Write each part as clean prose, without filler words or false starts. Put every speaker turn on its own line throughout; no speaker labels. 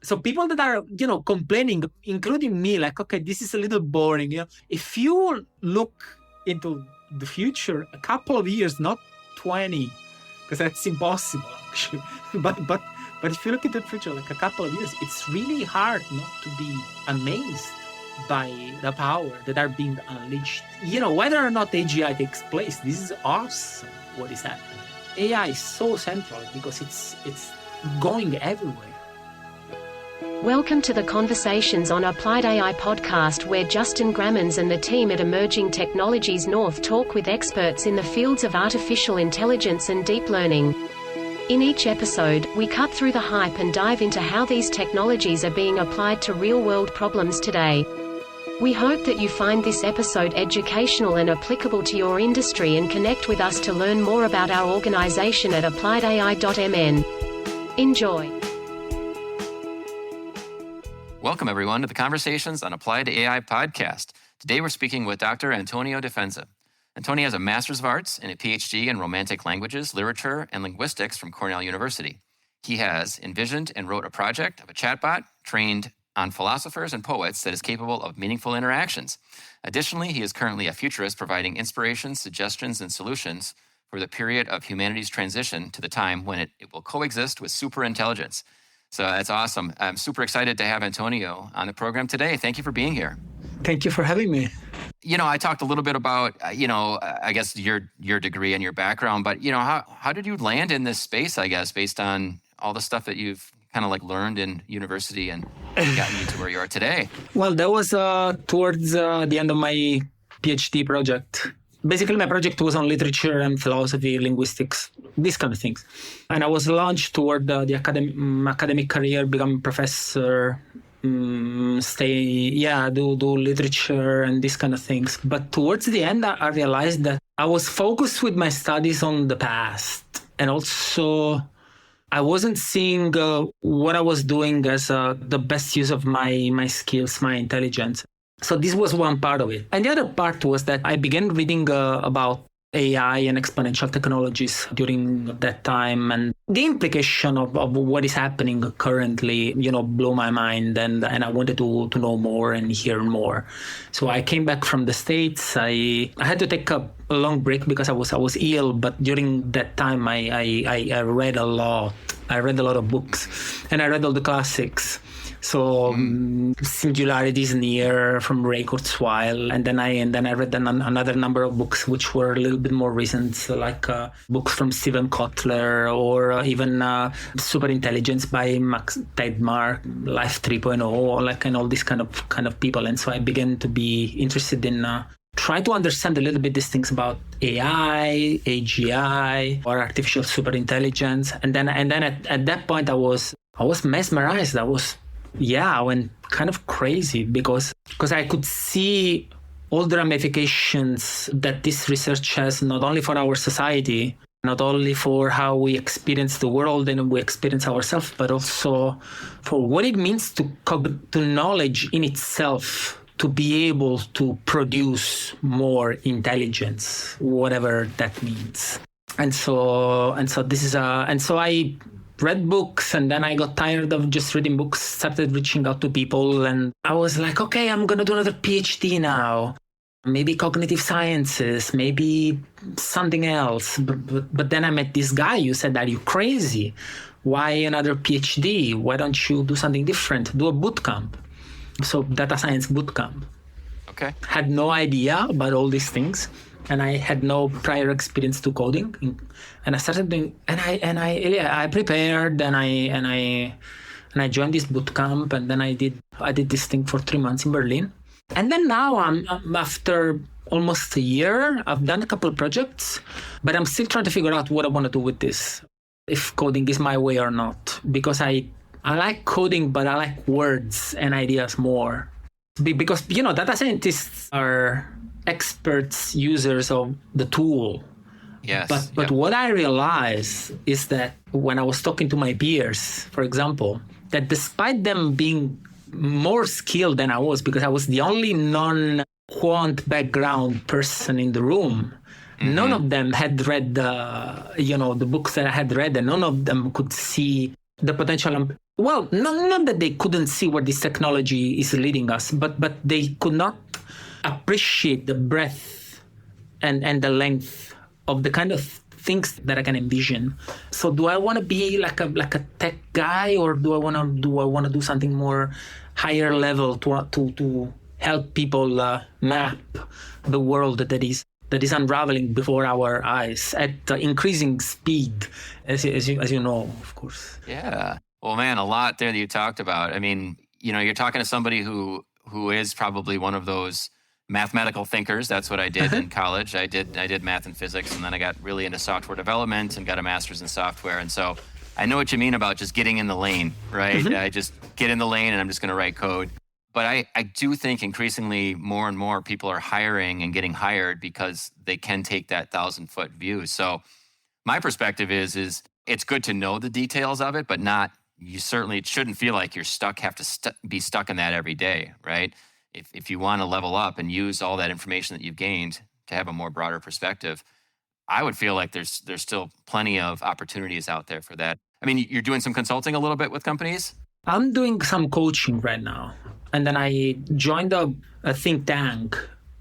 So people that are, complaining, including me, like, okay, this is a little boring. If you look into the future, a couple of years, not 20, because that's impossible, actually. But if you look into the future, like a couple of years, it's really hard not to be amazed by the power that are being unleashed. Whether or not AGI takes place, this is awesome what is happening. AI is so central because it's going everywhere.
Welcome to the Conversations on Applied AI podcast, where Justin Grammans and the team at Emerging Technologies North talk with experts in the fields of artificial intelligence and deep learning. In each episode, we cut through the hype and dive into how these technologies are being applied to real-world problems today. We hope that you find this episode educational and applicable to your industry and connect with us to learn more about our organization at appliedai.mn. Enjoy.
Welcome, everyone, to the Conversations on Applied AI podcast. Today, we're speaking with Dr. Antonio Fenza. Antonio has a Master's of Arts and a PhD in Romantic Languages, Literature, and Linguistics from Cornell University. He has envisioned and wrote a project of a chatbot trained on philosophers and poets that is capable of meaningful interactions. Additionally, he is currently a futurist, providing inspiration, suggestions, and solutions for the period of humanity's transition to the time when it will coexist with superintelligence. So that's awesome. I'm super excited to have Antonio on the program today. Thank you for being here.
Thank you for having me.
I talked a little bit about, I guess your degree and your background, but, how did you land in this space, I guess, based on all the stuff that you've kind of learned in university and gotten you to where you are today?
Well, that was towards the end of my PhD project. Basically, my project was on literature and philosophy, linguistics, these kind of things. And I was launched toward the academic career, become a professor, do literature and these kind of things. But towards the end, I realized that I was focused with my studies on the past. And also, I wasn't seeing what I was doing as the best use of my skills, my intelligence. So this was one part of it. And the other part was that I began reading about AI and exponential technologies during that time. And the implication of what is happening currently, blew my mind. And I wanted to know more and hear more. So I came back from the States. I had to take a long break because I was ill. But during that time, I read a lot. I read a lot of books. And I read all the classics. So Singularity is Near from Ray Kurzweil, and then I read another number of books which were a little bit more recent, like books from Steven Kotler, or even Superintelligence by Max Tegmark, Life 3.0, and all these kind of people. And so I began to be interested in try to understand a little bit these things about AI, AGI, or artificial superintelligence. And then at that point I was mesmerized. I went kind of crazy because I could see all the ramifications that this research has, not only for our society, not only for how we experience the world and we experience ourselves, but also for what it means to knowledge in itself, to be able to produce more intelligence, whatever that means. And so I read books, and then I got tired of just reading books, started reaching out to people, and I was like, okay, I'm going to do another PhD now. Maybe cognitive sciences, maybe something else. But then I met this guy who said, are you crazy? Why another PhD? Why don't you do something different? Do a boot camp. So data science boot camp.
Okay.
Had no idea about all these things. And I had no prior experience to coding, and I started doing. And I prepared, and I joined this boot camp, and then I did this thing for 3 months in Berlin, and then now I'm after almost a year. I've done a couple of projects, but I'm still trying to figure out what I want to do with this, if coding is my way or not, because I like coding, but I like words and ideas more, because data scientists are experts, users of the tool.
Yes.
But what I realized is that when I was talking to my peers, for example, that despite them being more skilled than I was, because I was the only non-quant background person in the room, none of them had read the books that I had read, and none of them could see the potential. Well, not that they couldn't see where this technology is leading us, but they could not appreciate the breadth and the length of the kind of things that I can envision. So do I want to be like a tech guy, or do I want to do something more higher level to help people map the world that is unraveling before our eyes at increasing speed, as you know, of course.
Yeah. Well, man, a lot there that you talked about. I mean, you're talking to somebody who is probably one of those mathematical thinkers. That's what I did in college. I did math and physics, and then I got really into software development and got a master's in software. And so I know what you mean about just getting in the lane, right?
Mm-hmm.
I just get in the lane and I'm just going to write code. But I do think increasingly more and more people are hiring and getting hired because they can take that 1,000-foot view. So my perspective is it's good to know the details of it, but you certainly shouldn't feel like you're stuck, have to be stuck in that every day, right? If you want to level up and use all that information that you've gained to have a more broader perspective, I would feel like there's still plenty of opportunities out there for that. I mean, you're doing some consulting a little bit with companies?
I'm doing some coaching right now. And then I joined a think tank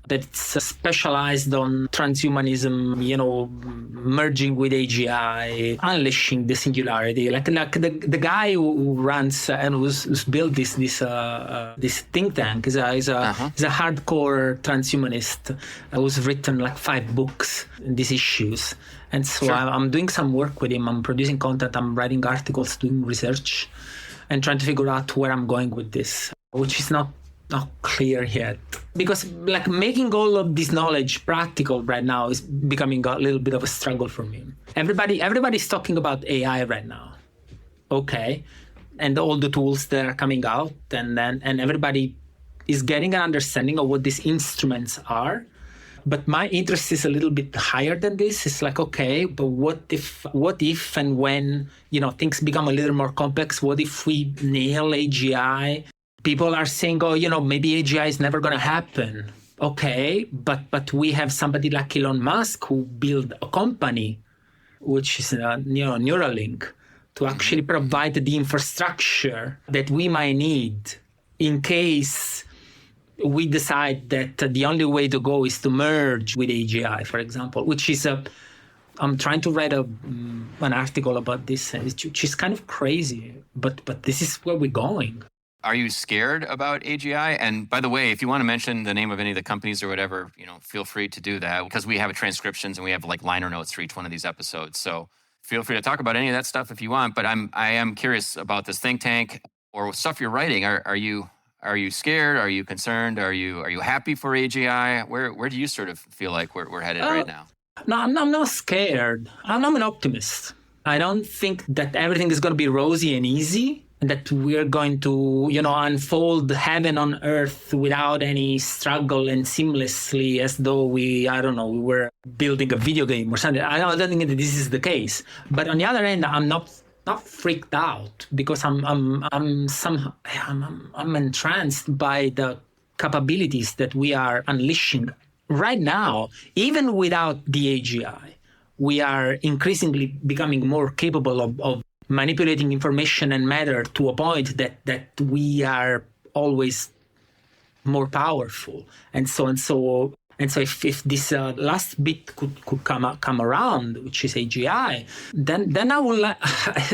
that's specialized on transhumanism, merging with AGI, unleashing the singularity. Like the guy who runs and who's built this think tank is a hardcore transhumanist who's written like 5 books in these issues. And so
Sure.
I'm doing some work with him. I'm producing content. I'm writing articles, doing research, and trying to figure out where I'm going with this, which is not clear yet. Because like making all of this knowledge practical right now is becoming a little bit of a struggle for me. Everybody's talking about AI right now. Okay. And all the tools that are coming out, and everybody is getting an understanding of what these instruments are. But my interest is a little bit higher than this. It's like, okay, but what if and when, things become a little more complex? What if we nail AGI? People are saying, maybe AGI is never going to happen. Okay, but we have somebody like Elon Musk who built a company, which is Neuralink, to actually provide the infrastructure that we might need in case we decide that the only way to go is to merge with AGI, for example, which is I'm trying to write an article about this, which is kind of crazy, but this is where we're going.
Are you scared about AGI? And by the way, if you want to mention the name of any of the companies or whatever, feel free to do that, because we have transcriptions and we have like liner notes for each one of these episodes. So feel free to talk about any of that stuff if you want. But I am curious about this think tank or stuff you're writing. Are you scared? Are you concerned? Are you happy for AGI? Where do you sort of feel like we're headed right now?
No, I'm not scared. I'm an optimist. I don't think that everything is going to be rosy and easy, and that we're going to, unfold heaven on earth without any struggle and seamlessly, as though we were building a video game or something. I don't think that this is the case. But on the other end, I'm not freaked out, because I'm entranced by the capabilities that we are unleashing right now. Even without the AGI, we are increasingly becoming more capable of manipulating information and matter to a point that we are always more powerful. And so if this last bit could come around, which is AGI, then I will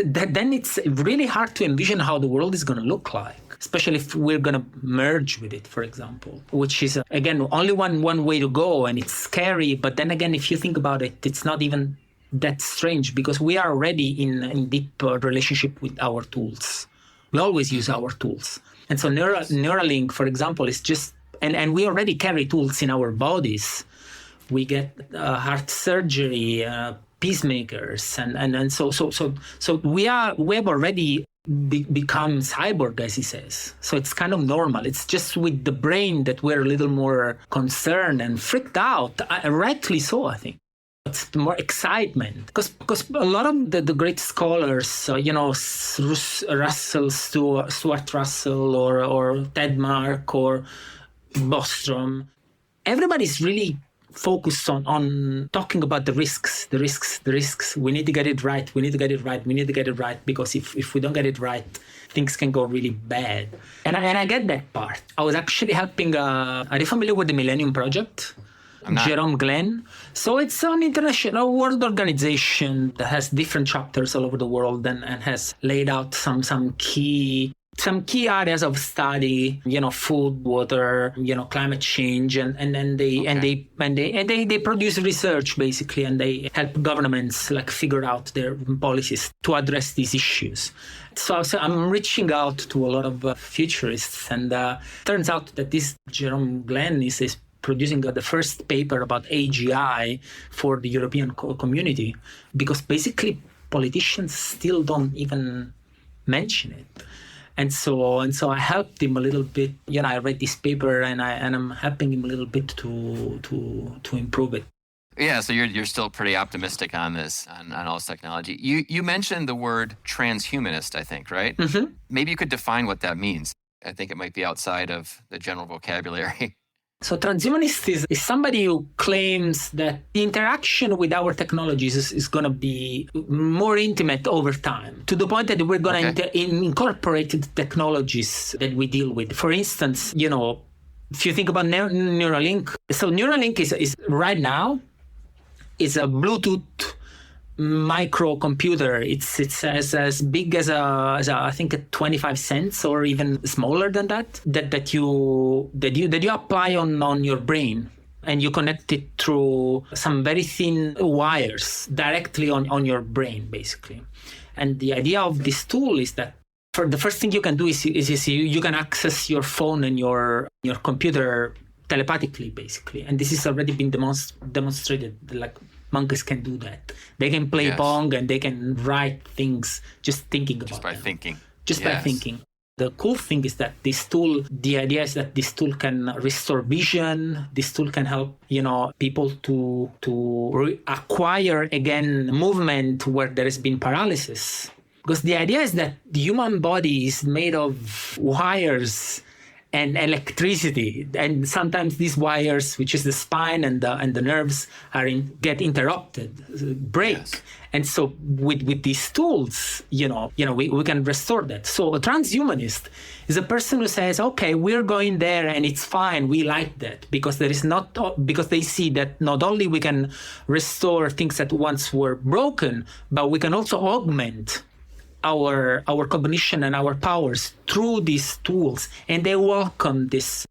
then it's really hard to envision how the world is going to look like, especially if we're going to merge with it, for example, which is again only one way to go, and it's scary. But then again, if you think about it, it's not even that strange, because we are already in deep relationship with our tools. We always use our tools, and so Neuralink, for example, is just. And we already carry tools in our bodies. We get heart surgery, pacemakers, and so we have already become cyborg, as he says. So it's kind of normal. It's just with the brain that we're a little more concerned and freaked out. Rightly so, I think. It's more excitement, because a lot of the great scholars, Stuart Russell or Ted Mark or Bostrom, everybody's really focus on talking about the risks. We need to get it right. We need to get it right because if we don't get it right, things can go really bad. And I get that part. I was actually helping, are you familiar with the Millennium Project?
I'm not.
Jerome Glenn. So it's an international world organization that has different chapters all over the world and has laid out some key areas of study, food, water, climate change, and they produce research basically, and they help governments figure out their policies to address these issues. So I'm reaching out to a lot of futurists, and turns out that this Jerome Glenn is producing the first paper about AGI for the European community, because basically politicians still don't even mention it. And so I helped him a little bit. I read this paper and I'm helping him a little bit to improve it.
Yeah, so you're still pretty optimistic on this, on all this technology. You mentioned the word transhumanist, I think, right?
Mm-hmm.
Maybe you could define what that means. I think it might be outside of the general vocabulary.
So transhumanist is somebody who claims that the interaction with our technologies is going to be more intimate over time, to the point that we're going to incorporate the technologies that we deal with. For instance, if you think about Neuralink, so Neuralink is right now is a Bluetooth microcomputer. It's as big as I think a 25 cents or even smaller than that you apply on your brain, and you connect it through some very thin wires directly on your brain basically. And the idea of this tool is that for the first thing you can do is you can access your phone and your computer telepathically basically, and this has already been demonstrated. Monkeys can do that. They can play Pong and they can write things just thinking about
Just by
them.
thinking.
Just by thinking. The cool thing is that the idea is that this tool can restore vision. This tool can help, people to acquire again movement where there has been paralysis. Because the idea is that the human body is made of wires and electricity, and sometimes these wires, which is the spine and the nerves, get interrupted, break.
Yes.
And so with these tools, we can restore that. So a transhumanist is a person who says, okay, we're going there and it's fine. We like that because because they see that not only we can restore things that once were broken, but we can also augment our cognition and our powers through these tools, and they welcome this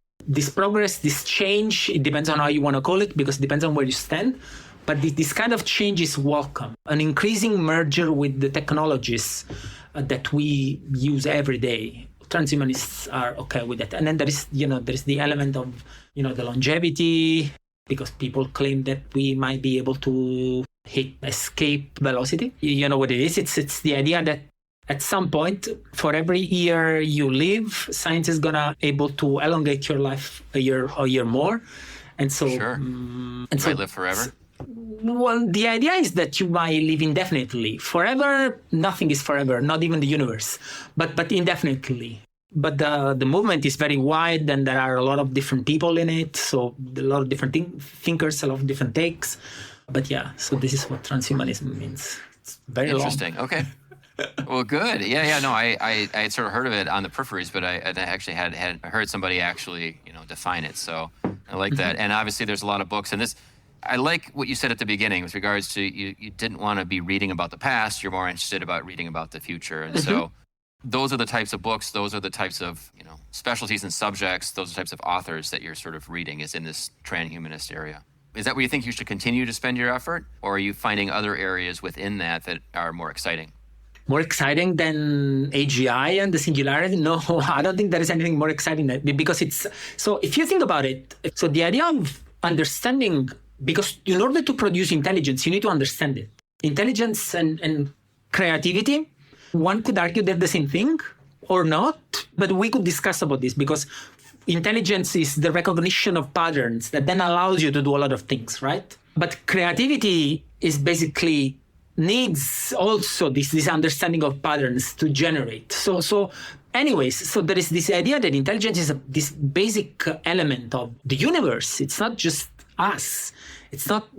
progress, this change. It depends on how you want to call it, because it depends on where you stand, but this kind of change is welcome. An increasing merger with the technologies that we use every day. Transhumanists are okay with that. And then there is the element of the longevity, because people claim that we might be able to hit escape velocity. You know what it is? It's the idea that at some point, for every year you live, science is gonna able to elongate your life a year more, and so
sure. You might live forever.
Well, the idea is that you might live indefinitely. Forever, nothing is forever, not even the universe, but indefinitely. But the movement is very wide, and there are a lot of different people in it, so a lot of different thinkers, a lot of different takes. But so this is what transhumanism means. It's very
interesting.
long.
Okay. Well, good. Yeah. No, I had sort of heard of it on the peripheries, but I actually had heard somebody actually, define it. So I like that. And obviously there's a lot of books, and this, I like what you said at the beginning with regards to you didn't want to be reading about the past. You're more interested about reading about the future. And so those are the types of books, those are the types of, specialties and subjects, those are the types of authors that you're sort of reading is in this transhumanist area. Is that where you think you should continue to spend your effort? Or are you finding other areas within that are more exciting?
More exciting than AGI and the singularity? No, I don't think there is anything more exciting than that, because so if you think about it, so the idea of understanding, because in order to produce intelligence, you need to understand it. Intelligence and creativity, one could argue they're the same thing or not, but we could discuss about this, because intelligence is the recognition of patterns that then allows you to do a lot of things, right? But creativity is basically needs also this understanding of patterns to generate. So there is this idea that intelligence is this basic element of the universe. It's not just us.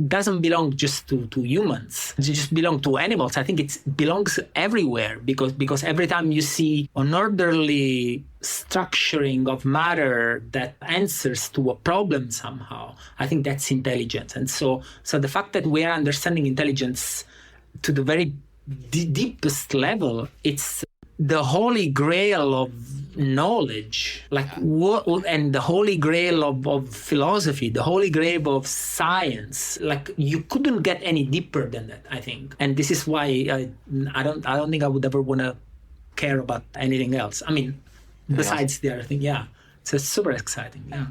Doesn't belong just to humans. It just belong to animals. I think it belongs everywhere because every time you see an orderly structuring of matter that answers to a problem somehow, I think that's intelligence. And so the fact that we are understanding intelligence to the very deepest level, it's the holy grail of knowledge, and the holy grail of philosophy, the holy grail of science. Like, you couldn't get any deeper than that, I think. And this is why I don't think I would ever want to care about anything else. I mean, besides the other thing, yeah. So it's super exciting, yeah.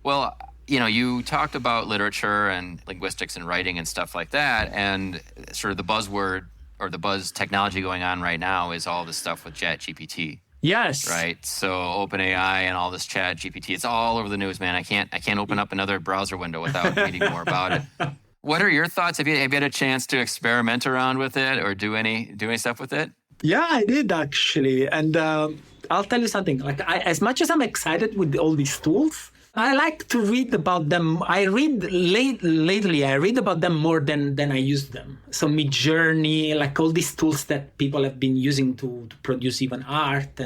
Well, you talked about literature and linguistics and writing and stuff like that, and sort of the buzzword or the buzz technology going on right now is all this stuff with ChatGPT.
Yes.
Right. So OpenAI and all this ChatGPT, it's all over the news, man. I can't open up another browser window without reading more about it. What are your thoughts? Have you had a chance to experiment around with it or do any stuff with it?
Yeah, I did actually. And I'll tell you something. Like, as much as I'm excited with all these tools, I like to read about them. I read lately. I read about them more than I use them. So Midjourney, like all these tools that people have been using to produce even art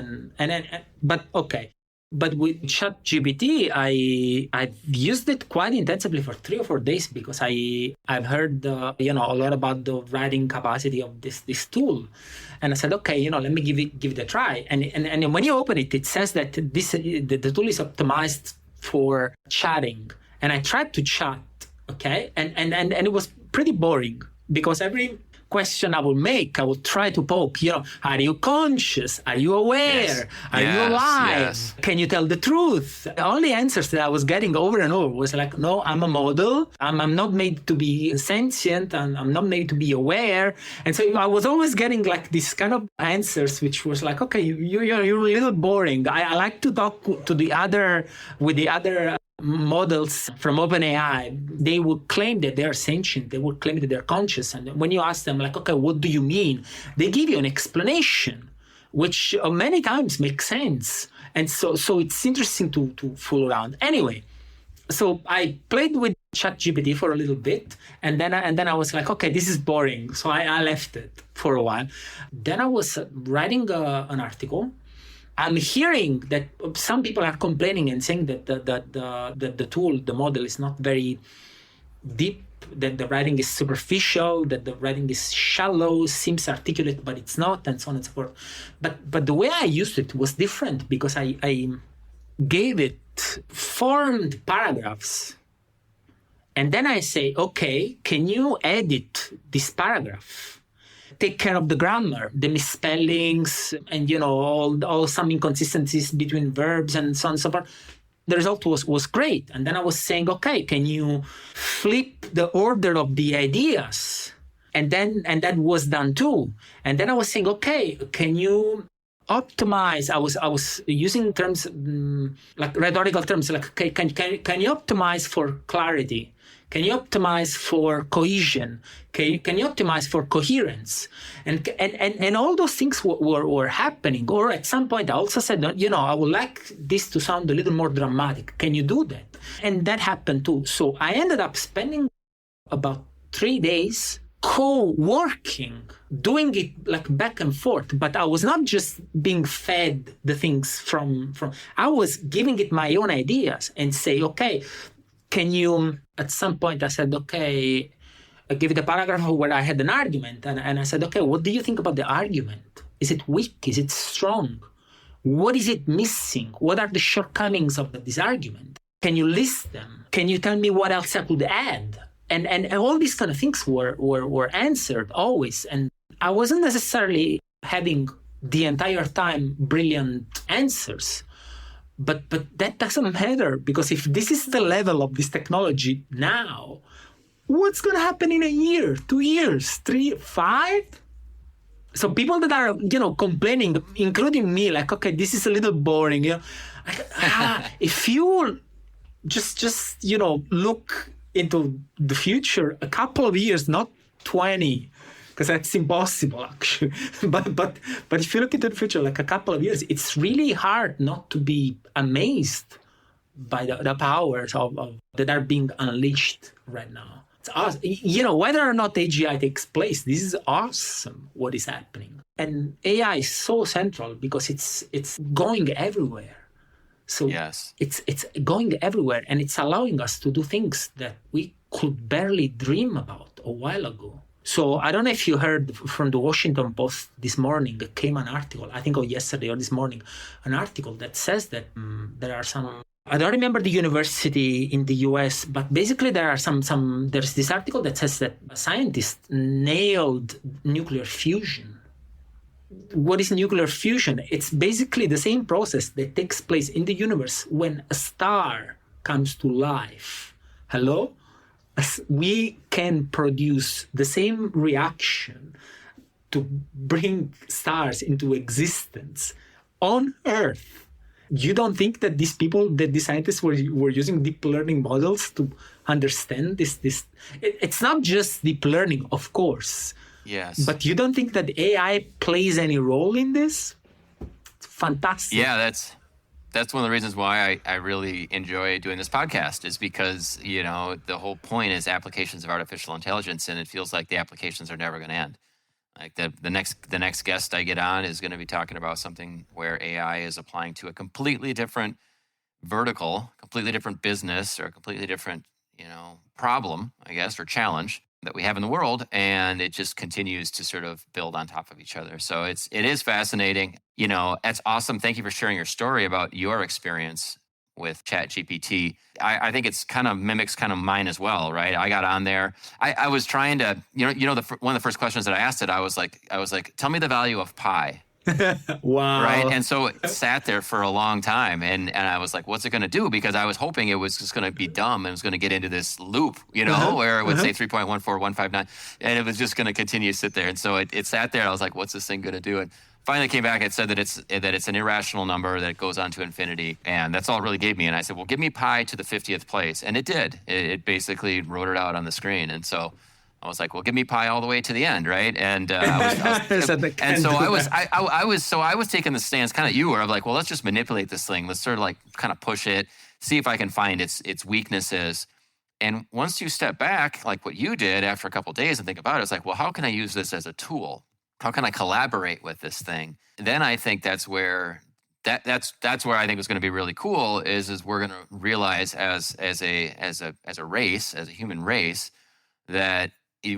but okay. But with ChatGPT, I've used it quite intensively for 3 or 4 days because I've heard a lot about the writing capacity of this tool, and I said, okay, let me give it a try. And when you open it, it says that the tool is optimized for chatting, and I tried to chat, okay, and it was pretty boring because every question I would make, I would try to poke, are you conscious? Are you aware?
Yes.
Are you alive?
Yes.
Can you tell the truth? The only answers that I was getting over and over was like, no, I'm a model. I'm not made to be sentient, and I'm not made to be aware. And so I was always getting like these kind of answers, which was like, okay, you're a little boring. I like to talk with the other models from OpenAI. They would claim that they're sentient. They would claim that they're conscious. And when you ask them, like, okay, what do you mean? They give you an explanation, which many times makes sense. And so it's interesting to fool around. Anyway, so I played with ChatGPT for a little bit, and then I was like, okay, this is boring. So I left it for a while. Then I was writing an article. I'm hearing that some people are complaining and saying that the tool, the model, is not very deep, that the writing is superficial, that the writing is shallow, seems articulate, but it's not, and so on and so forth. But the way I used it was different because I gave it formed paragraphs. And then I say, okay, can you edit this paragraph? Take care of the grammar, the misspellings, and all some inconsistencies between verbs and so on and so forth. The result was great. And then I was saying, okay, can you flip the order of the ideas? And that was done too. And then I was saying, okay, can you optimize? I was using terms like rhetorical terms, like, okay, can you optimize for clarity? Can you optimize for cohesion? Can you optimize for coherence? And all those things were happening. Or at some point, I also said, I would like this to sound a little more dramatic. Can you do that? And that happened too. So I ended up spending about 3 days co-working, doing it like back and forth. But I was not just being fed the things from I was giving it my own ideas and say, okay, can you, at some point I said, okay, I gave it a paragraph where I had an argument. And I said, okay, what do you think about the argument? Is it weak? Is it strong? What is it missing? What are the shortcomings of this argument? Can you list them? Can you tell me what else I could add? And all these kind of things were answered always. And I wasn't necessarily having the entire time brilliant answers. But that doesn't matter, because if this is the level of this technology now, what's going to happen in a year, 2 years, 3, 5? So people that are, complaining, including me, like, okay, this is a little boring. If you just look into the future, a couple of years, not 20, because that's impossible actually. But if you look into the future, like a couple of years, it's really hard not to be amazed by the powers of that are being unleashed right now. It's awesome. Whether or not AGI takes place, this is awesome what is happening. And AI is so central because it's going everywhere. So
yes,
it's going everywhere, and it's allowing us to do things that we could barely dream about a while ago. So I don't know if you heard from the Washington Post this morning, came an article, I think yesterday or this morning, an article that says that there are some, I don't remember the university in the US, but basically there's this article that says that scientists nailed nuclear fusion. What is nuclear fusion? It's basically the same process that takes place in the universe when a star comes to life. Hello? We can produce the same reaction to bring stars into existence on Earth. You don't think that these scientists were using deep learning models to understand this? It's not just deep learning, of course.
Yes.
But you don't think that AI plays any role in this? It's fantastic.
Yeah, that's one of the reasons why I really enjoy doing this podcast, is because, the whole point is applications of artificial intelligence, and it feels like the applications are never going to end. Like the next guest I get on is going to be talking about something where AI is applying to a completely different vertical, completely different business, or a completely different, problem, I guess, or challenge that we have in the world, and it just continues to sort of build on top of each other. So it is fascinating. That's awesome. Thank you for sharing your story about your experience with ChatGPT. I think it's kind of mimics kind of mine as well, right? I got on there. I was trying to, one of the first questions that I asked it, I was like, tell me the value of pi.
Wow.
Right. And so it sat there for a long time. And I was like, what's it going to do? Because I was hoping it was just going to be dumb and it was going to get into this loop, where it would say 3.14159, and it was just going to continue to sit there. And so it sat there. I was like, what's this thing going to do? And finally came back and said that it's an irrational number that goes on to infinity. And that's all it really gave me. And I said, well, give me pi to the 50th place. And it did. It basically wrote it out on the screen. And so I was like, well, give me pi all the way to the end, right? And I was taking the stance, kind of you were, of like, well, let's just manipulate this thing. Let's sort of like kind of push it, see if I can find its weaknesses. And once you step back, like what you did after a couple of days and think about it, it's like, well, how can I use this as a tool? How can I collaborate with this thing? Then I think that's where that's where I think it's going to be really cool is we're going to realize as a race, as a human race, that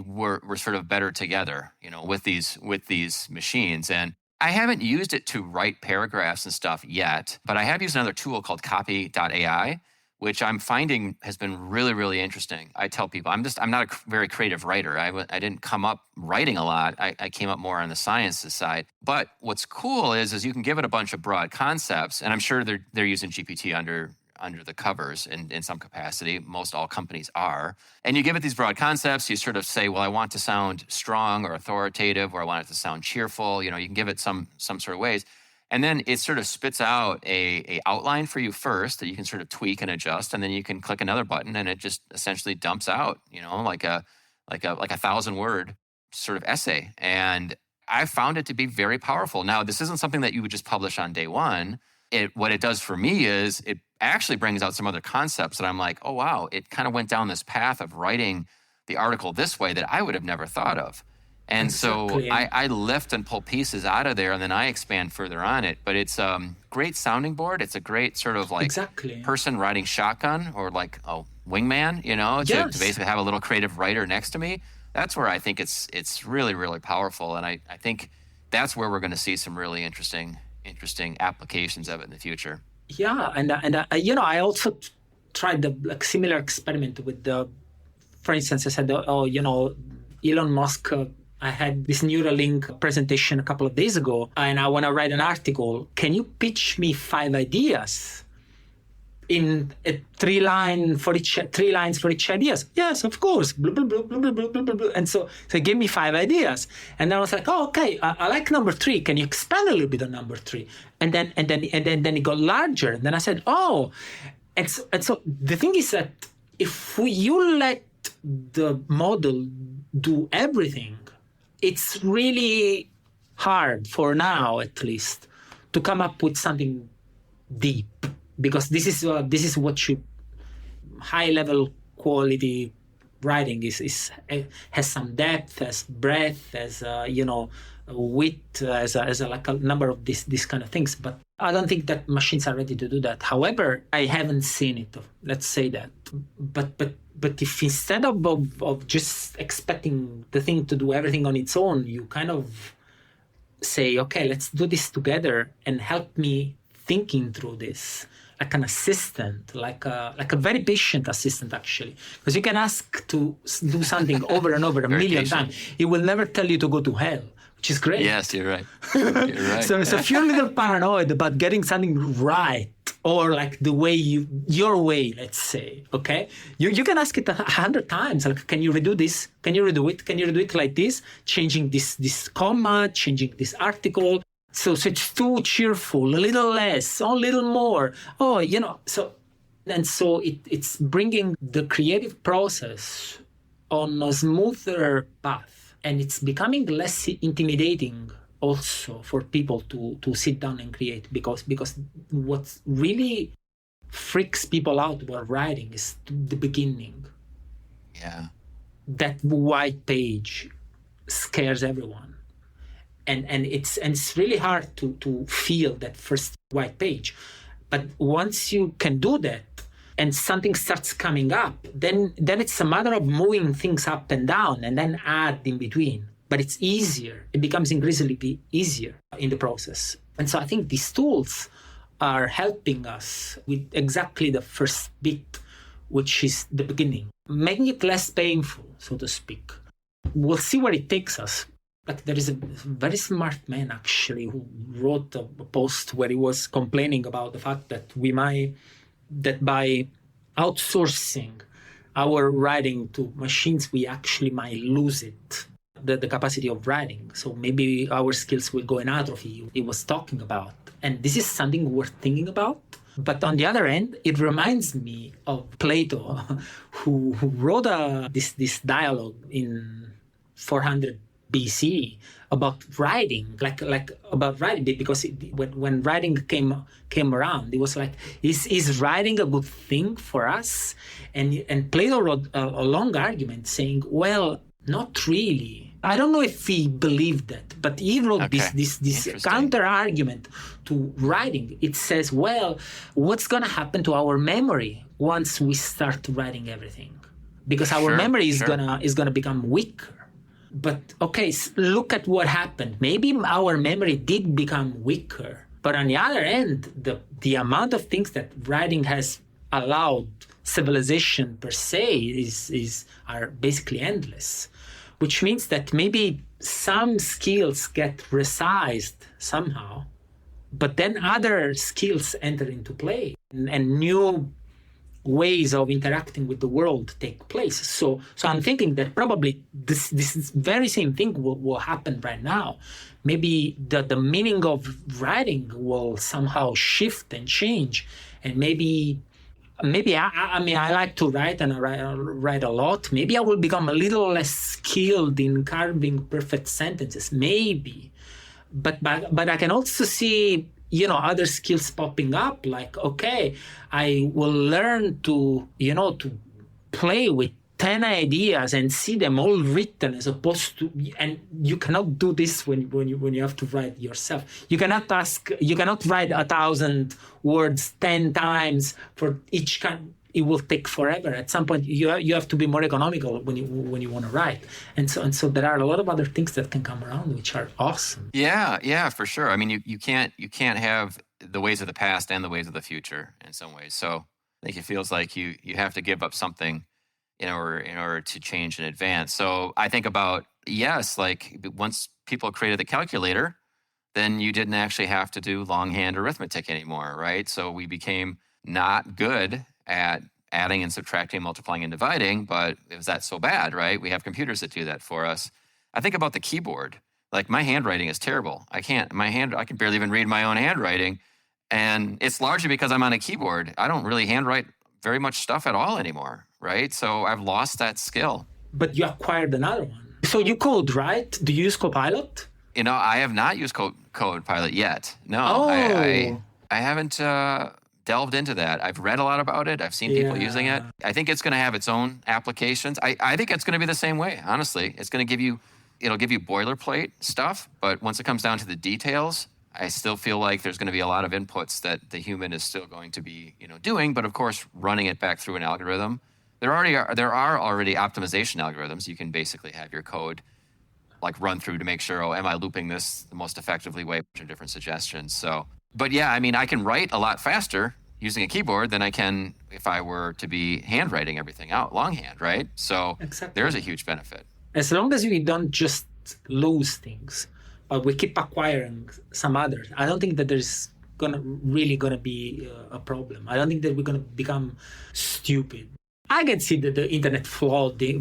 we're sort of better together, with these machines. And I haven't used it to write paragraphs and stuff yet, but I have used another tool called copy.ai, which I'm finding has been really, really interesting. I tell people I'm not a very creative writer. I didn't come up writing a lot. I came up more on the sciences side. But what's cool is you can give it a bunch of broad concepts, and I'm sure they're using GPT under the covers in some capacity. Most all companies are. And you give it these broad concepts. You sort of say, well, I want to sound strong or authoritative, or I want it to sound cheerful. You can give it some sort of ways. And then it sort of spits out a outline for you first that you can sort of tweak and adjust. And then you can click another button and it just essentially dumps out, like a 1,000-word sort of essay. And I found it to be very powerful. Now, this isn't something that you would just publish on day one. What it does for me is it actually brings out some other concepts that I'm like, oh, wow, it kind of went down this path of writing the article this way that I would have never thought of. And exactly. So I lift and pull pieces out of there, and then I expand further on it. But it's a great sounding board. It's a great sort of like person riding shotgun, or like a wingman, to basically have a little creative writer next to me. That's where I think it's really, really powerful. And I think that's where we're going to see some really interesting applications of it in the future.
Yeah, and I also tried the similar experiment with for instance, I said, Elon Musk. I had this Neuralink presentation a couple of days ago, and I want to write an article. Can you pitch me 5 ideas in 3 lines for each ideas? Yes, of course. Blah, blah, blah, blah, blah, blah, blah. And so he gave me 5 ideas, and then I was like, oh, okay, I like number 3. Can you expand a little bit on number 3? And then it got larger. And then I said, oh, and so the thing is that if you let the model do everything, it's really hard, for now at least, to come up with something deep because this is what you high level quality writing is has some depth, has breadth, has width, as a like a number of these kind of things. But I don't think that machines are ready to do that. However, I haven't seen it. Let's say that. But if instead of just expecting the thing to do everything on its own, you kind of say, okay, let's do this together and help me thinking through this, like an assistant, like a very patient assistant, actually, because you can ask to do something over and over a million times. It will never tell you to go to hell, which is great.
Yes, you're right. You're right.
So if you're a little paranoid about getting something right, or like the way your way, let's say, okay, you can ask it 100 times. Like, can you redo this? Can you redo it? Can you redo it like this? Changing this comma, changing this article. So it's too cheerful, a little less, a little more. Oh, so it's bringing the creative process on a smoother path, and it's becoming less intimidating also for people to sit down and create, because what really freaks people out about writing is the beginning.
Yeah.
That white page scares everyone. And it's really hard to feel that first white page. But once you can do that and something starts coming up, then it's a matter of moving things up and down and then add in between. But it's easier. It becomes increasingly easier in the process. And so I think these tools are helping us with exactly the first bit, which is the beginning, making it less painful, so to speak. We'll see where it takes us. Like, there is a very smart man, actually, who wrote a post where he was complaining about the fact that that by outsourcing our writing to machines, we actually might lose it, the capacity of writing. So maybe our skills will go in atrophy, he was talking about. And this is something worth thinking about. But on the other end, it reminds me of Plato, who wrote this dialogue in 400 BC about writing, like about writing, because when writing came around, it was like, is writing a good thing for us? And Plato wrote a long argument saying, well, not really. I don't know if he believed that, but he wrote this counter argument to writing. It says, well, what's going to happen to our memory once we start writing everything? Because our memory is gonna become weaker. But okay, look at what happened. Maybe our memory did become weaker, but on the other end, the amount of things that writing has allowed civilization per se are basically endless, which means that maybe some skills get resized somehow, but then other skills enter into play, and new ways of interacting with the world take place. So I'm thinking that probably this very same thing will happen right now. Maybe the meaning of writing will somehow shift and change, and maybe I mean, I like to write, and I write a lot. Maybe I will become a little less skilled in carving perfect sentences, maybe, but I can also see other skills popping up, like, okay, I will learn to play with 10 ideas and see them all written, as opposed to, and you cannot do this when you have to write yourself. You cannot write 1,000 words 10 times for each kind. It will take forever. At some point, you have to be more economical when you want to write, and so there are a lot of other things that can come around which are awesome.
Yeah, for sure. I mean, you can't have the ways of the past and the ways of the future in some ways. So I think it feels like you have to give up something in order to change in advance. So I think about, yes, like once people created the calculator, then you didn't actually have to do longhand arithmetic anymore, right? So we became not good at adding and subtracting, multiplying and dividing, but is that so bad, right? We have computers that do that for us. I think about the keyboard. Like, my handwriting is terrible. I can barely even read my own handwriting. And it's largely because I'm on a keyboard. I don't really handwrite very much stuff at all anymore, right? So I've lost that skill.
But you acquired another one. So you code, right? Do you use Copilot?
I have not used Copilot yet. No,
Oh.
I haven't delved into that. I've read a lot about it. I've seen people using it. I think it's going to have its own applications. I think it's going to be the same way, honestly. It'll give you boilerplate stuff, but once it comes down to the details, I still feel like there's going to be a lot of inputs that the human is still going to be, doing, but of course, running it back through an algorithm. There are already optimization algorithms. You can basically have your code like run through to make sure, am I looping this the most effectively way, which are different suggestions. So, but yeah, I mean, I can write a lot faster using a keyboard than I can if I were to be handwriting everything out longhand, right? So
exactly.
There's a huge benefit.
As long as we don't just lose things, but we keep acquiring some others, I don't think that there's really gonna be a problem. I don't think that we're gonna become stupid. I can see that the internet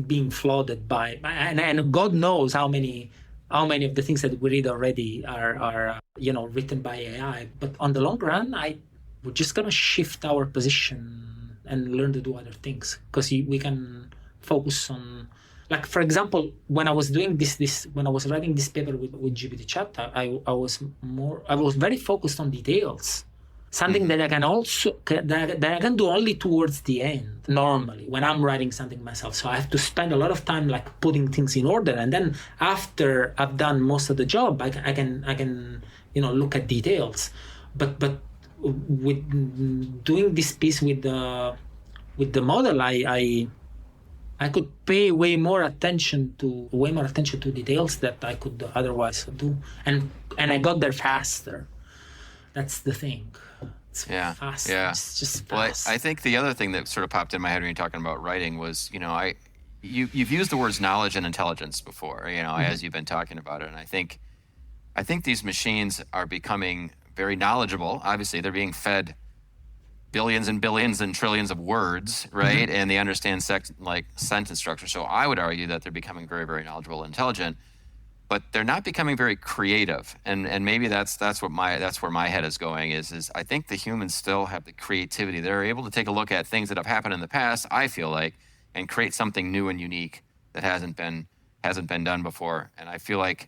being flooded by, and God knows how many of the things that we read already are written by AI. But on the long run, we're just gonna shift our position and learn to do other things, because we can focus on, like, for example, when I was doing when I was writing this paper with GPT chat, I was very focused on details. Something that I can that I can do only towards the end, normally, when I'm writing something myself. So I have to spend a lot of time like putting things in order, and then after I've done most of the job, I can look at details. But with doing this piece with the model, I could pay way more attention to details that I could otherwise do, and I got there faster. That's the thing. It's fast.
Yeah.
It's just fast.
Well, I think the other thing that sort of popped in my head when you're talking about writing was, you've used the words knowledge and intelligence before, as you've been talking about it. And I think these machines are becoming very knowledgeable. Obviously, they're being fed billions and billions and trillions of words, right? And they understand sentence structure. So I would argue that they're becoming very, very knowledgeable and intelligent, but they're not becoming very creative. And maybe that's where my head is going is I think the humans still have the creativity. They're able to take a look at things that have happened in the past, I feel like, and create something new and unique that hasn't been done before. And I feel like,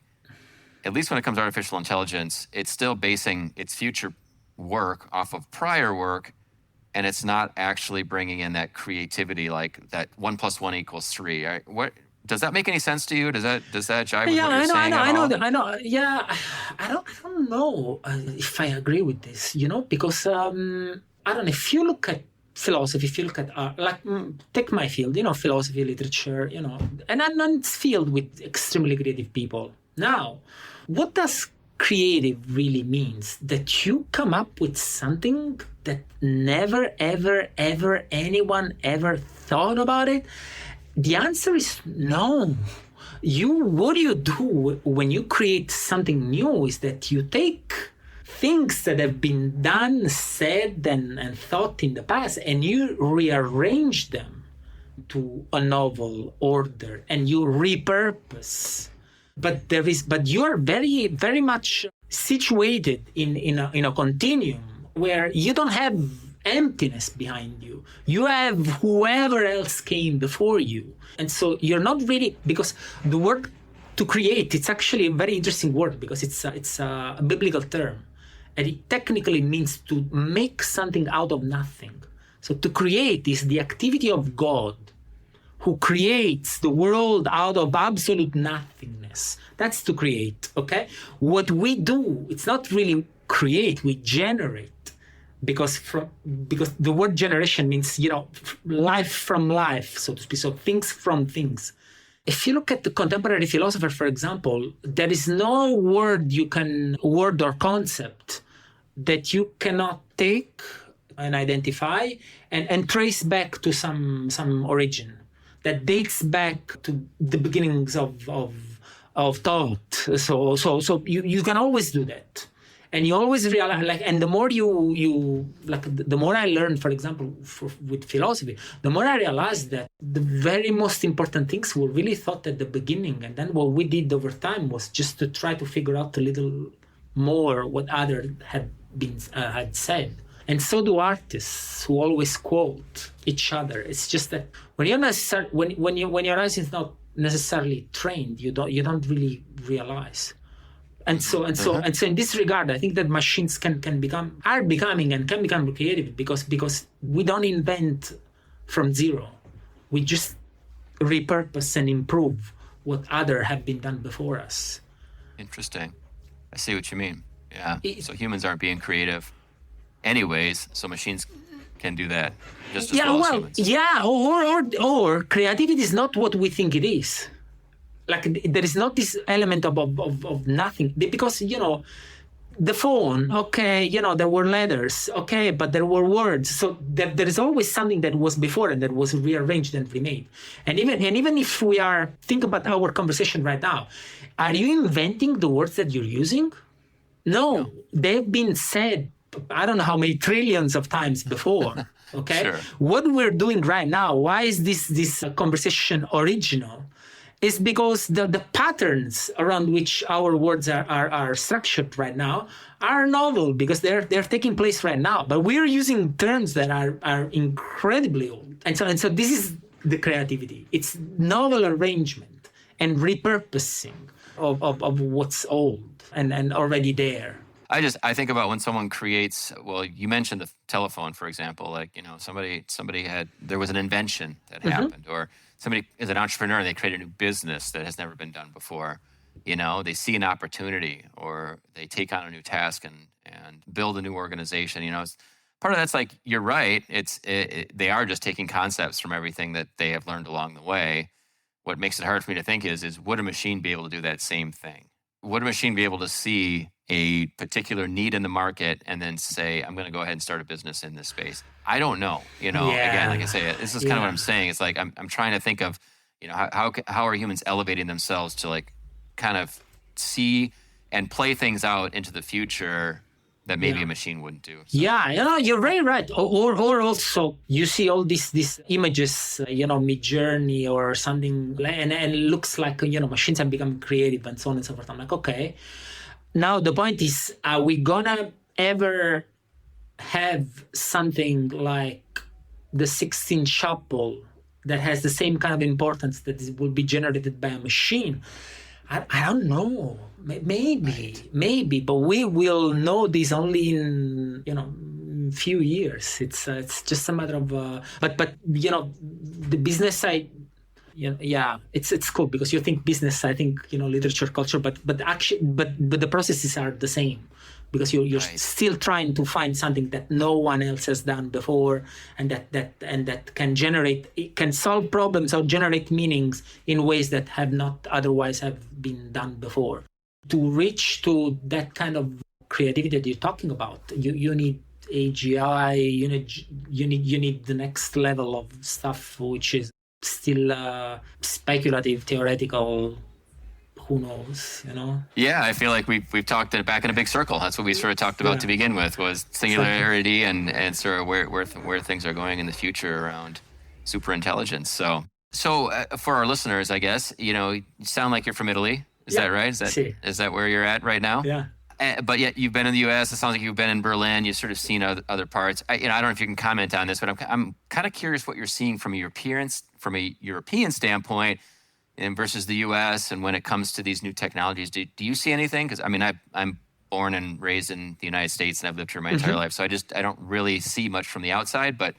at least when it comes to artificial intelligence, it's still basing its future work off of prior work, and it's not actually bringing in that creativity, like that 1 + 1 = 3. What does that make any sense to you? Does that jive with what you're saying?
I know. Yeah, I don't know if I agree with this. Because I don't know. If you look at philosophy, if you look at art, take my field. Philosophy, literature. And it's filled with extremely creative people. Now, what does creative really means? That you come up with something that never, ever, ever anyone ever thought about it? The answer is no. What you do when you create something new is that you take things that have been done, said, and thought in the past, and you rearrange them to a novel order, and you repurpose. But you are very, very much situated in a continuum where you don't have emptiness behind you. You have whoever else came before you. And so you're not really, because the word to create, it's actually a very interesting word, because it's a biblical term. And it technically means to make something out of nothing. So to create is the activity of God, who creates the world out of absolute nothingness. That's to create, okay? What we do, it's not really create, we generate. Because the word generation means, life from life, so to speak, so things from things. If you look at the contemporary philosopher, for example, there is no word or concept that you cannot take and identify and trace back to some origin that dates back to the beginnings of thought. So you can always do that. And you always realize, and the more the more I learned, for example, with philosophy, the more I realized that the very most important things were really thought at the beginning. And then what we did over time was just to try to figure out a little more what others had said. And so do artists who always quote each other. It's just that when your eyes is not necessarily trained, you don't really realize. And so in this regard, I think that machines are becoming and can become creative because we don't invent from zero. We just repurpose and improve what other have been done before us.
Interesting. I see what you mean. Yeah. So humans aren't being creative anyways, so machines can do that just as well as humans.
Yeah, or creativity is not what we think it is. Like there is not this element of nothing, because the phone, okay, there were letters, okay, but there were words. So there is always something that was before and that was rearranged and remade. And even if think about our conversation right now, are you inventing the words that you're using? No. They've been said, I don't know how many trillions of times before. Okay,
Sure.
What we're doing right now, why is this conversation original? Is because the patterns around which our words are structured right now are novel, because they're taking place right now. But we're using terms that are incredibly old. And so this is the creativity. It's novel arrangement and repurposing of what's old and already there.
I think about when someone creates, well, you mentioned the telephone, for example, like, there was an invention that happened, or somebody is an entrepreneur and they create a new business that has never been done before. They see an opportunity, or they take on a new task and build a new organization. Part of that's like, you're right. They are just taking concepts from everything that they have learned along the way. What makes it hard for me to think is would a machine be able to do that same thing? Would a machine be able to see a particular need in the market and then say, I'm going to go ahead and start a business in this space? I don't know. Again, like I say, this is kind of what I'm saying. It's like, I'm trying to think of, how are humans elevating themselves to like kind of see and play things out into the future that maybe a machine wouldn't do. So.
Yeah, you're very right. Or also you see all these images, Mid-Journey or something, and it looks like, machines have become creative and so on and so forth. I'm like, okay. Now the point is, are we gonna ever have something like the Sixtine Chapel that has the same kind of importance that will be generated by a machine? I don't know. Maybe, but we will know this only in few years. It's just a matter of. But the business side. It's cool because you think business. I think literature, culture, but the processes are the same, because you're still trying to find something that no one else has done before, and that can solve problems or generate meanings in ways that have not otherwise have been done before. To reach to that kind of creativity that you're talking about, you need AGI. You need the next level of stuff, which is still speculative, theoretical. Who knows,
Yeah, I feel like we've talked it back in a big circle. That's what we sort of talked about to begin with, was singularity and sort of where things are going in the future around superintelligence. So for our listeners, I guess, you sound like you're from Italy. Is that right? Is that where you're at right now?
Yeah.
But yet you've been in the U.S. It sounds like you've been in Berlin. You've sort of seen other parts. I don't know if you can comment on this, but I'm kind of curious what you're seeing from a European standpoint, and versus the U.S. and when it comes to these new technologies. Do you see anything? Because I'm born and raised in the United States, and I've lived here my entire life, so I don't really see much from the outside. But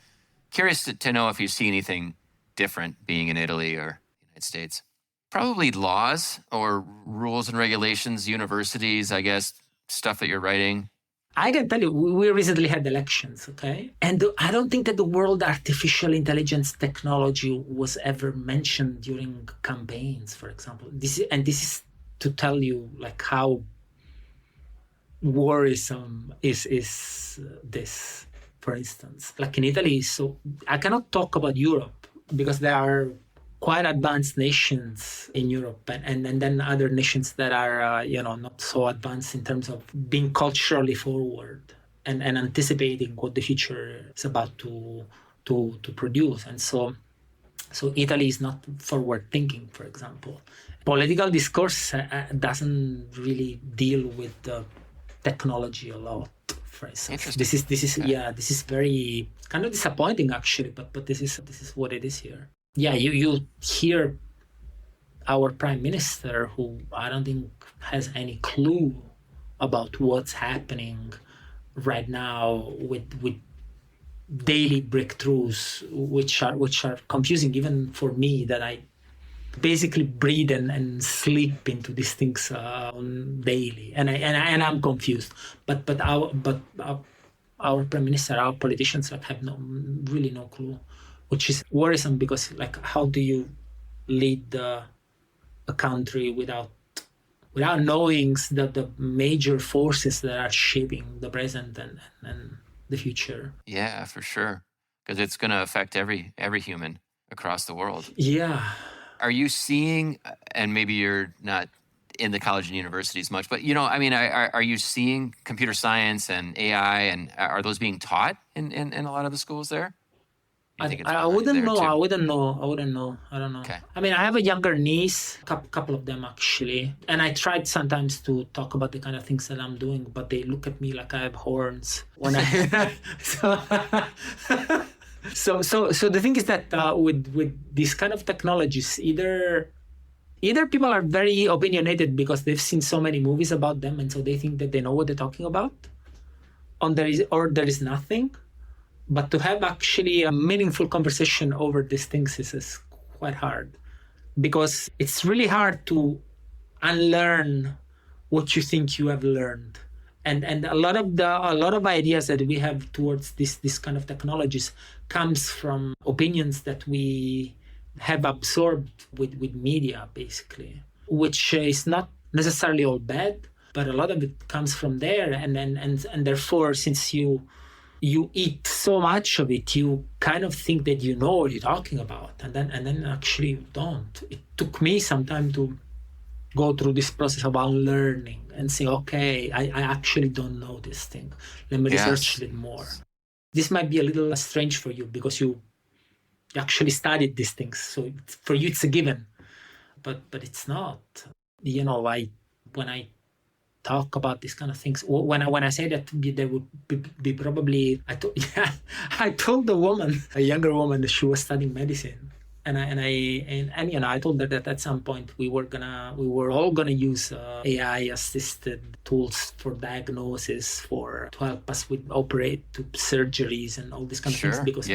curious to know if you see anything different being in Italy or the United States. Probably laws or rules and regulations, universities, I guess, stuff that you're writing.
I can tell you, we recently had elections, okay? And I don't think that the word artificial intelligence technology was ever mentioned during campaigns, for example. This is to tell you like how worrisome is this, for instance. Like in Italy, so I cannot talk about Europe because there are quite advanced nations in Europe, and then other nations that are not so advanced in terms of being culturally forward and anticipating what the future is about to produce. And so Italy is not forward thinking, for example. Political discourse doesn't really deal with the technology a lot, for instance. This is very kind of disappointing actually, but this is what it is here. Yeah, you hear our prime minister, who I don't think has any clue about what's happening right now with daily breakthroughs, which are confusing even for me, that I basically breathe and sleep into these things daily, and I'm confused. But our prime minister, our politicians, like, have really no clue, which is worrisome, because like, how do you lead a country without knowing the major forces that are shaping the present and the future?
Yeah, for sure. Because it's going to affect every human across the world.
Yeah.
Are you seeing, and maybe you're not in the college and universities much, but are you seeing computer science and AI, and are those being taught in a lot of the schools there? You think it's
I
behind
wouldn't
there
know.
too?
I wouldn't know. I don't know.
Okay.
I mean, I have a younger niece, couple of them actually, and I tried sometimes to talk about the kind of things that I'm doing, but they look at me like I have horns when I. So the thing is that with these kind of technologies, either people are very opinionated because they've seen so many movies about them, and so they think that they know what they're talking about, or there is nothing. But to have actually a meaningful conversation over these things is quite hard, because it's really hard to unlearn what you think you have learned. And a lot of ideas that we have towards this kind of technologies comes from opinions that we have absorbed with media, basically, which is not necessarily all bad, but a lot of it comes from there. And therefore, since you eat so much of it, you kind of think that you know what you're talking about, and then actually you don't. It took me some time to go through this process of unlearning and say, okay, I actually don't know this thing. Let me research it more. This might be a little strange for you because you actually studied these things, so for you it's a given, but it's not. When I talk about these kind of things, when I say that there would be probably, I told a younger woman that she was studying medicine, and I told her that at some point we were all gonna use AI assisted tools for diagnosis, to help us with surgeries and all these kind of things, because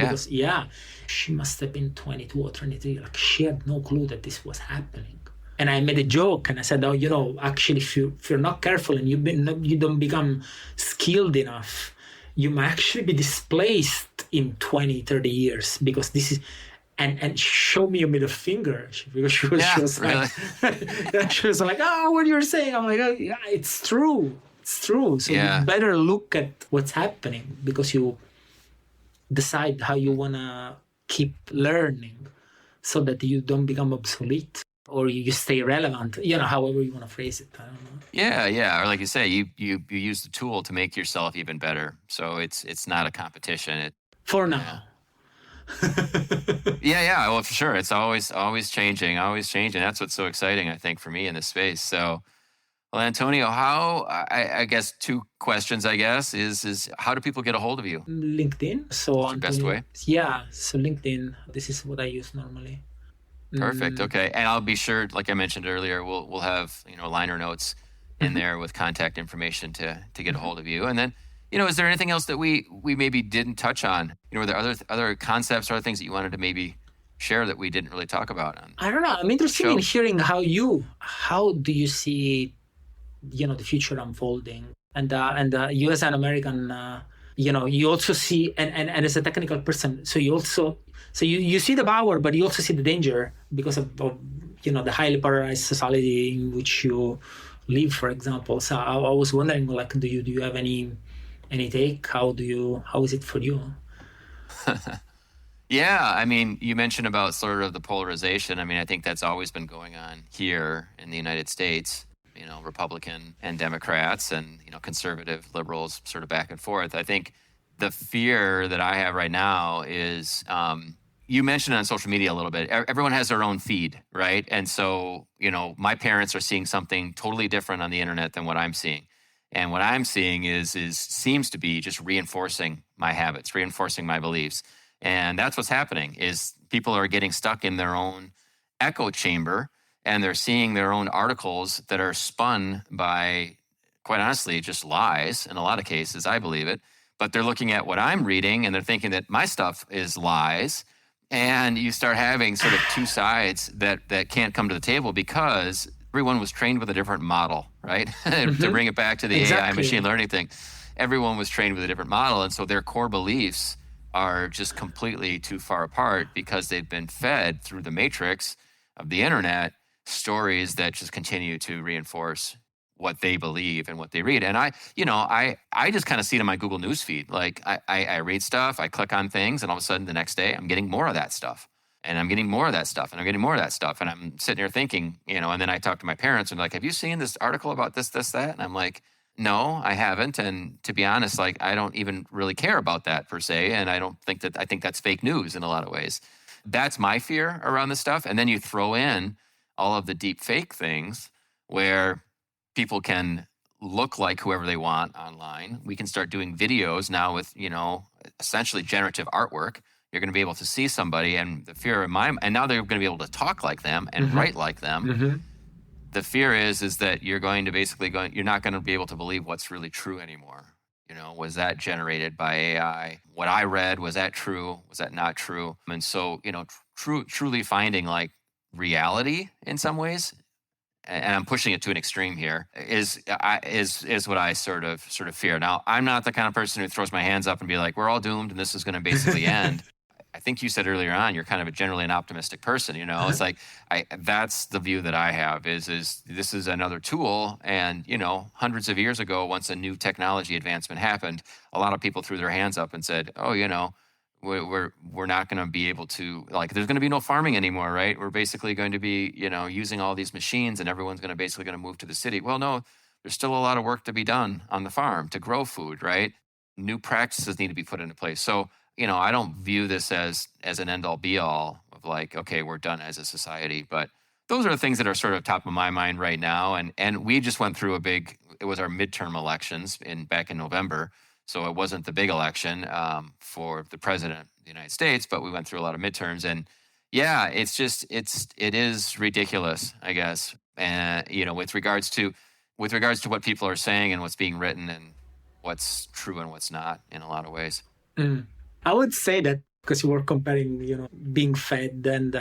she must have been 22 or 23, like she had no clue that this was happening. And I made a joke and I said, actually, if you're not careful and you don't become skilled enough, you might actually be displaced in 20, 30 years, because this is, and she showed me a middle finger, because she was really? Like, she was like, oh, what you're saying. I'm like, oh, yeah, it's true. So you better look at what's happening, because you decide how you want to keep learning so that you don't become obsolete, or you stay relevant, however you want to phrase it. I don't know.
Yeah. Or like you say, you use the tool to make yourself even better. So it's not a competition.
For now.
Yeah. Well, for sure. It's always changing. That's what's so exciting, I think, for me in this space. So, well, Antonio, how, I guess 2 questions, is how do people get a hold of you?
LinkedIn. So
what's your best way?
Yeah. So LinkedIn, this is what I use normally.
Perfect. Okay. And I'll be sure, like I mentioned earlier, we'll have, liner notes in there with contact information to get a hold of you. And then, is there anything else that we maybe didn't touch on? Were there other concepts or other things that you wanted to maybe share that we didn't really talk about? I don't know.
I'm interested in hearing how do you see, the future unfolding, and you as an American, you also see, and as a technical person, so you also. So you see the power, but you also see the danger because of the highly polarized society in which you live, for example. So I was wondering, like, do you have any take? How is it for you?
Yeah, I mean, you mentioned about sort of the polarization. I mean, I think that's always been going on here in the United States. Republican and Democrats, and conservative liberals, sort of back and forth. I think the fear that I have right now is, you mentioned it on social media a little bit. Everyone has their own feed, right? And so, my parents are seeing something totally different on the internet than what I'm seeing. And what I'm seeing seems to be just reinforcing my habits, reinforcing my beliefs. And that's what's happening, is people are getting stuck in their own echo chamber. and they're seeing their own articles that are spun by, quite honestly, just lies in a lot of cases. I believe it. But they're looking at what I'm reading and they're thinking that my stuff is lies. And you start having sort of two sides that can't come to the table because everyone was trained with a different model, right? To bring it back to the AI machine learning thing, everyone was trained with a different model. And so their core beliefs are just completely too far apart because they've been fed through the matrix of the internet stories that just continue to reinforce what they believe and what they read. And I just kind of see it in my Google News feed. Like I read stuff, I click on things, and all of a sudden the next day I'm getting more of that stuff. And I'm getting more of that stuff, and I'm getting more of that stuff. And I'm sitting here thinking, and then I talk to my parents and like, have you seen this article about this, that? And I'm like, no, I haven't. And to be honest, like I don't even really care about that per se. And I think that's fake news in a lot of ways. That's my fear around this stuff. And then you throw in all of the deep fake things where people can look like whoever they want online. We can start doing videos now with, essentially generative artwork. You're going to be able to see somebody, and the fear in and now they're going to be able to talk like them and write like them. The fear is that you're going to you're not going to be able to believe what's really true anymore. Was that generated by AI? What I read, was that true? Was that not true? And so, truly finding like reality in some ways, and I'm pushing it to an extreme here, is what I sort of fear. Now, I'm not the kind of person who throws my hands up and be like, we're all doomed and this is going to basically end. I think you said earlier on, you're kind of generally an optimistic person, It's like, that's the view that I have is this is another tool. And, hundreds of years ago, once a new technology advancement happened, a lot of people threw their hands up and said, oh, we're not going to be able to, like, there's going to be no farming anymore, right? We're basically going to be, using all these machines and everyone's going to move to the city. Well, no, there's still a lot of work to be done on the farm to grow food, right? New practices need to be put into place. So, I don't view this as an end all be all of like, okay, we're done as a society. But those are the things that are sort of top of my mind right now. And we just went through it was our midterm elections back in November. So it wasn't the big election for the president of the United States, but we went through a lot of midterms. And yeah, it is ridiculous, I guess. And, with regards to what people are saying and what's being written and what's true and what's not in a lot of ways.
I would say that because you were comparing, being fed and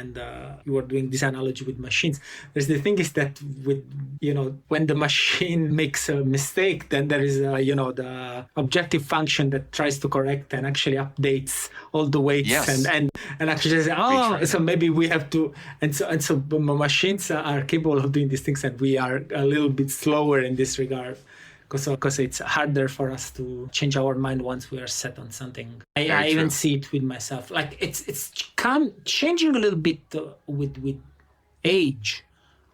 you were doing this analogy with machines. There's the thing is that with, when the machine makes a mistake, then there is, the objective function that tries to correct and actually updates all the weights and actually says, so maybe we have to, and so machines are capable of doing these things and we are a little bit slower in this regard. Because it's harder for us to change our mind once we are set on something. I even see it with myself. Like it's changing a little bit with age.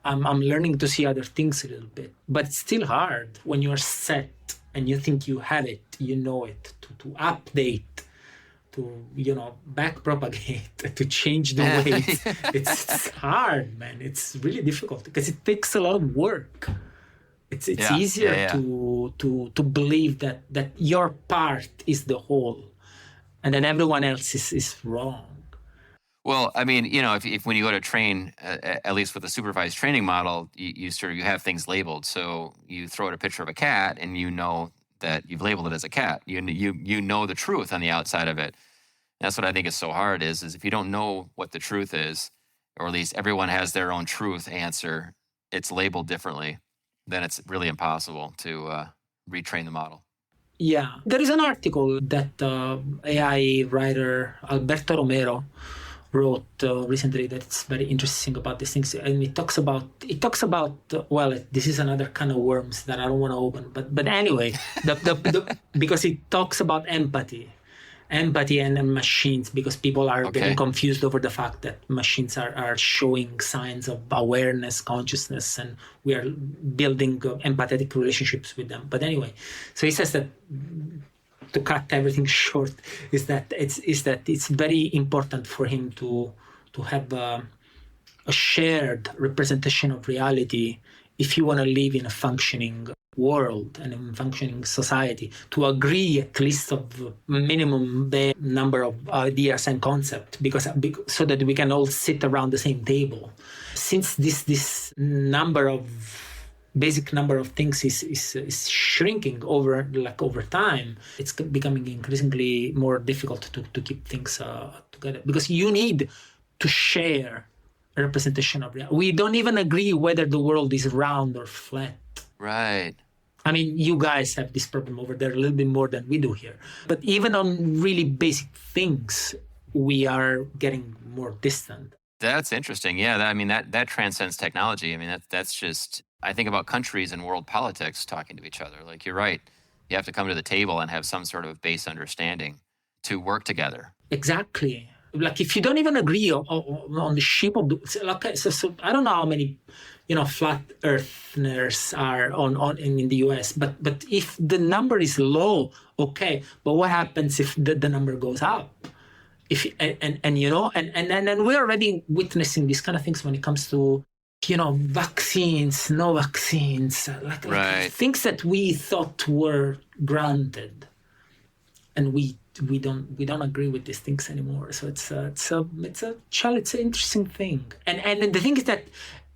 I'm learning to see other things a little bit, but it's still hard when you're set and you think you have it, you know it, to update, to back propagate, to change the weight. It's hard, man. It's really difficult because it takes a lot of work. It's easier to believe that your part is the whole, and then everyone else is wrong.
Well, I mean, if when you go to train, at least with a supervised training model, you have things labeled. So you throw out a picture of a cat, and you know that you've labeled it as a cat. You know the truth on the outside of it. That's what I think is so hard is if you don't know what the truth is, or at least everyone has their own truth answer, it's labeled differently. Then it's really impossible to retrain the model.
Yeah. There is an article that AI writer Alberto Romero wrote recently that's very interesting about these things. And it talks about this is another kind of worms that I don't want to open. But anyway, because it talks about empathy and machines, because people are getting confused over the fact that machines are showing signs of awareness, consciousness, and we are building empathetic relationships with them. But anyway, so he says that, to cut everything short, is that it's very important for him to have a shared representation of reality if you want to live in a functioning world and in functioning society to agree at least of minimum the number of ideas and concepts, because so that we can all sit around the same table. Since this basic number of things is shrinking over time, it's becoming increasingly more difficult to keep things together, because you need to share a representation of reality. We don't even agree whether the world is round or flat.
Right.
I mean, you guys have this problem over there a little bit more than we do here. But even on really basic things, we are getting more distant.
That's interesting. Yeah, that transcends technology. I mean, that's just, I think about countries and world politics talking to each other. Like, you're right. You have to come to the table and have some sort of base understanding to work together.
Exactly. Like, if you don't even agree on the shape of the... So I don't know how many, flat earthers are in the US, but if the number is low, okay. But what happens if the number goes up? And we're already witnessing these kind of things when it comes to vaccines, no vaccines, like things that we thought were granted, and we don't agree with these things anymore. So it's a challenge. It's an interesting thing, and the thing is that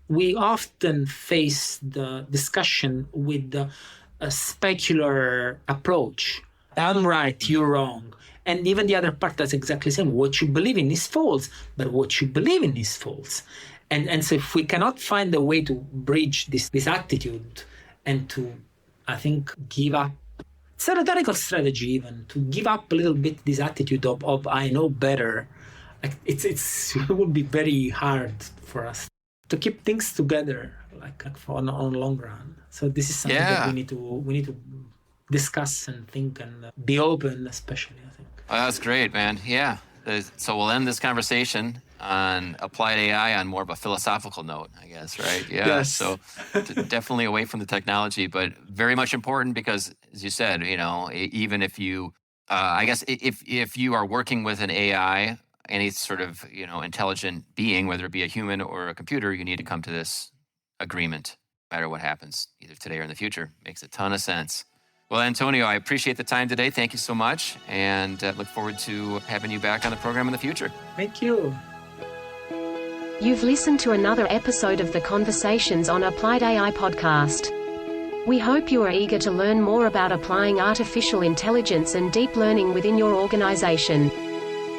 we often face the discussion with a specular approach. I'm right, you're wrong. And even the other part does exactly the same. What you believe in is false, but what you believe in is false. And so if we cannot find a way to bridge this attitude and to, I think, give up, it's a rhetorical strategy even, to give up a little bit this attitude of I know better, like it would be very hard for us to keep things together, like for on the long run. So this is something that we need to discuss and think and be open, especially, I think.
Oh, that's great, man. Yeah. So we'll end this conversation on applied AI on more of a philosophical note, I guess, right? Yeah.
Yes.
So definitely away from the technology, but very much important because, as you said, even if you, I guess, if you are working with an AI, any sort of, intelligent being, whether it be a human or a computer, you need to come to this agreement, no matter what happens, either today or in the future. Makes a ton of sense. Well, Antonio, I appreciate the time today. Thank you so much, and look forward to having you back on the program in the future.
Thank you.
You've listened to another episode of the Conversations on Applied AI podcast. We hope you are eager to learn more about applying artificial intelligence and deep learning within your organization.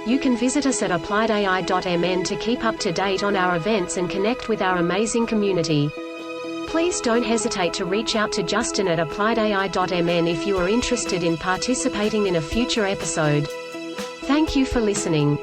You can visit us at appliedai.mn to keep up to date on our events and connect with our amazing community. Please don't hesitate to reach out to Justin at appliedai.mn if you are interested in participating in a future episode. Thank you for listening.